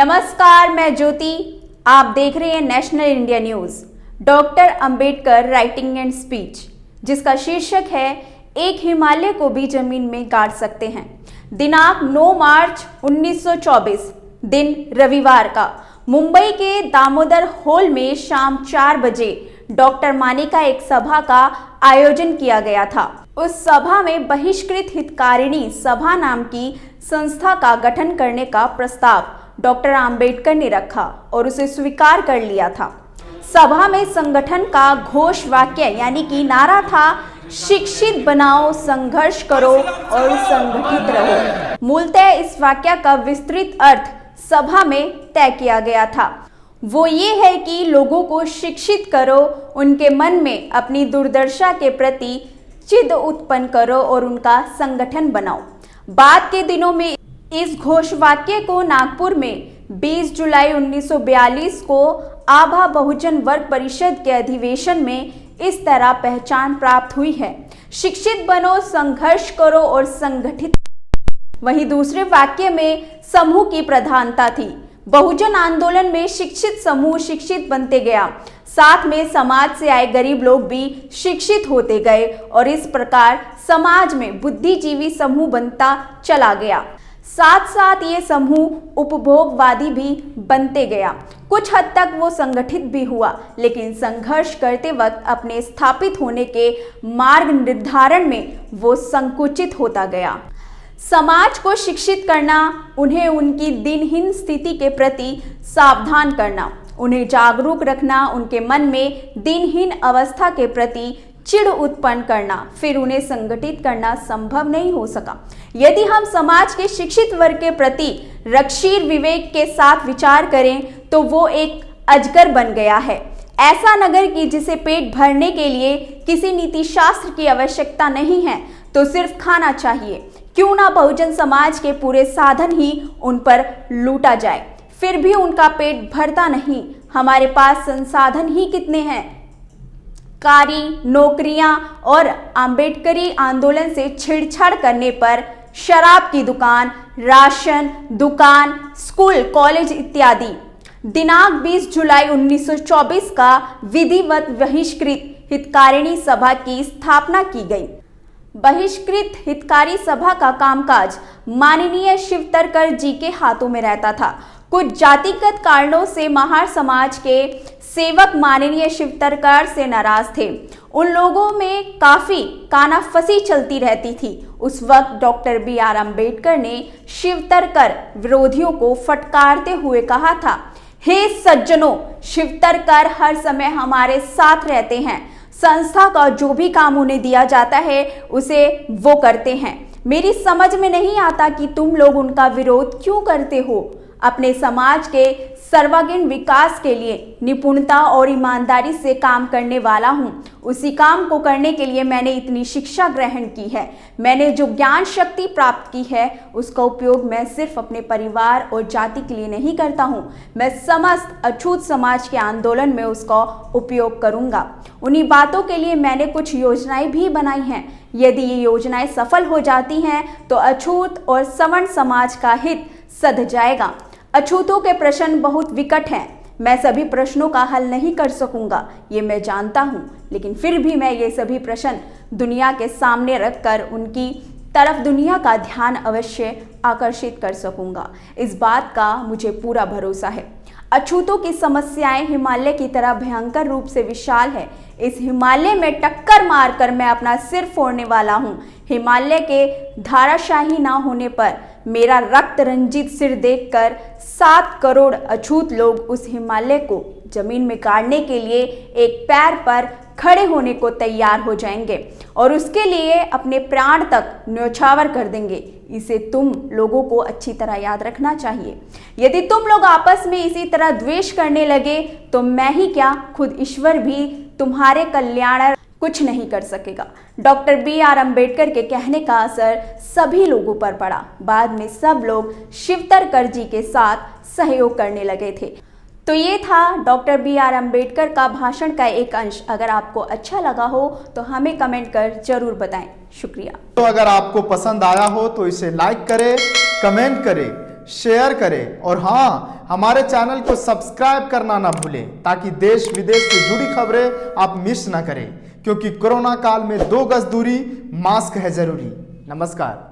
नमस्कार, मैं ज्योति। आप देख रहे हैं national India news. Doctor Ambedkar writing and speech, जिसका शीर्षक है एक हिमालय को भी जमीन में गाड़ सकते हैं। दिनांक 9 मार्च 1924, दिन रविवार का, मुंबई के दामोदर हॉल में शाम 4 बजे डॉक्टर माने का एक सभा का आयोजन किया गया था। उस सभा में बहिष्कृत हितकारिणी सभा नाम की संस्था का गठन करने का प्रस्ताव डॉक्टर अंबेडकर ने रखा और उसे स्वीकार कर लिया था। सभा में संगठन का घोष वाक्य यानी कि नारा था, शिक्षित बनाओ, संघर्ष करो और संगठित रहो। मूलतः इस वाक्य का विस्तृत अर्थ सभा में तय किया गया था। वो ये है कि लोगों को शिक्षित करो, उनके मन में अपनी दुर्दशा के प्रति चिढ़ उत्पन्न करो और उनका संगठन बनाओ। बाद के दिनों में इस घोषवाक्य को नागपुर में 20 जुलाई 1942 को आभा बहुजन वर्ग परिषद के अधिवेशन में इस तरह पहचान प्राप्त हुई है, शिक्षित बनो, संघर्ष करो और संगठित। वहीं दूसरे वाक्य में समूह की प्रधानता थी। बहुजन आंदोलन में शिक्षित समूह शिक्षित बनते गया, साथ में समाज से आए गरीब लोग भी शिक्षित होते गए और इस प्रकार समाज में बुद्धिजीवी समूह बनता चला गया। साथ साथ ये समूह उपभोगवादी भी बनते गया। कुछ हद तक वो संगठित भी हुआ, लेकिन संघर्ष करते वक्त अपने स्थापित होने के मार्ग निर्धारण में वो संकुचित होता गया। समाज को शिक्षित करना, उन्हें उनकी दिनहीन स्थिति के प्रति सावधान करना, उन्हें जागरूक रखना, उनके मन में दिनहीन अवस्था के प्रति चिढ़ उत्पन्न करना, फिर उन्हें संगठित करना संभव नहीं हो सका। यदि हम समाज के शिक्षित वर्ग के प्रति रक्षीर विवेक के साथ विचार करें तो वो एक अजगर बन गया है, ऐसा नगर की जिसे पेट भरने के लिए किसी नीति शास्त्र की आवश्यकता नहीं है, तो सिर्फ खाना चाहिए। क्यों ना बहुजन समाज के पूरे साधन ही उन पर लूटा जाए, फिर भी उनका पेट भरता नहीं। हमारे पास संसाधन ही कितने हैं। कारी, नौकरियां और आम्बेडकरी आंदोलन से छेड़छाड़ करने पर शराब की दुकान, राशन दुकान, स्कूल, कॉलेज इत्यादि। दिनांक 20 जुलाई 1924 का विधिवत बहिष्कृत हितकारिणी सभा की स्थापना की गई। बहिष्कृत हितकारी सभा का कामकाज माननीय शिवतरकर जी के हाथों में रहता था। कुछ जातिगत कारणों से महार समाज के सेवक माननीय शिवतरकर से नाराज थे। उन लोगों में काफी कानाफसी चलती रहती थी। उस वक्त डॉक्टर BR अम्बेडकर ने शिवतरकर विरोधियों को फटकारते हुए कहा था, हे सज्जनों, शिवतरकर हर समय हमारे साथ रहते हैं। संस्था का जो भी काम उन्हें दिया जाता है उसे वो करते हैं। मेरी समझ में नहीं आता कि तुम लोग उनका विरोध क्यों करते हो। अपने समाज के सर्वांगीण विकास के लिए निपुणता और ईमानदारी से काम करने वाला हूँ। उसी काम को करने के लिए मैंने इतनी शिक्षा ग्रहण की है। मैंने जो ज्ञान शक्ति प्राप्त की है उसका उपयोग मैं सिर्फ अपने परिवार और जाति के लिए नहीं करता हूँ, मैं समस्त अछूत समाज के आंदोलन में उसका उपयोग करूँगा। उन्हीं बातों के लिए मैंने कुछ योजनाएं भी बनाई हैं। यदि ये योजनाएं सफल हो जाती हैं तो अछूत और सवर्ण समाज का हित सध जाएगा। अछूतों के प्रश्न बहुत विकट हैं। मैं सभी प्रश्नों का हल नहीं कर सकूंगा, ये मैं जानता हूँ, लेकिन फिर भी मैं ये सभी प्रश्न दुनिया के सामने रखकर उनकी तरफ दुनिया का ध्यान अवश्य आकर्षित कर सकूंगा। इस बात का मुझे पूरा भरोसा है। अछूतों की समस्याएं हिमालय की तरह भयंकर रूप से विशाल है। इस हिमालय में टक्कर मारकर मैं अपना सिर फोड़ने वाला हूँ। हिमालय के धाराशाही ना होने पर मेरा रक्त रंजित सिर देखकर 7 करोड़ अछूत लोग उस हिमालय को जमीन में गाड़ने के लिए एक पैर पर खड़े होने को तैयार हो जाएंगे और उसके लिए अपने प्राण तक न्यौछावर कर देंगे। इसे तुम लोगों को अच्छी तरह याद रखना चाहिए। यदि तुम लोग आपस में इसी तरह द्वेष करने लगे तो मैं ही क्या, खुद ईश्वर भी तुम्हारे कल्याण कुछ नहीं कर सकेगा। डॉक्टर BR अम्बेडकर के कहने का असर सभी लोगों पर पड़ा। बाद में सब लोग शिवतरकर जी के साथ सहयोग करने लगे थे। तो ये था डॉक्टर BR अम्बेडकर का भाषण का एक अंश। अगर आपको अच्छा लगा हो तो हमें कमेंट कर जरूर बताएं। शुक्रिया। तो अगर आपको पसंद आया हो तो इसे लाइक करें, कमेंट करें शेयर करें और हाँ, हमारे चैनल को सब्सक्राइब करना ना भूलें ताकि देश विदेश से जुड़ी खबरें आप मिस ना करें, क्योंकि कोरोना काल में 2 गज दूरी, मास्क है जरूरी। नमस्कार।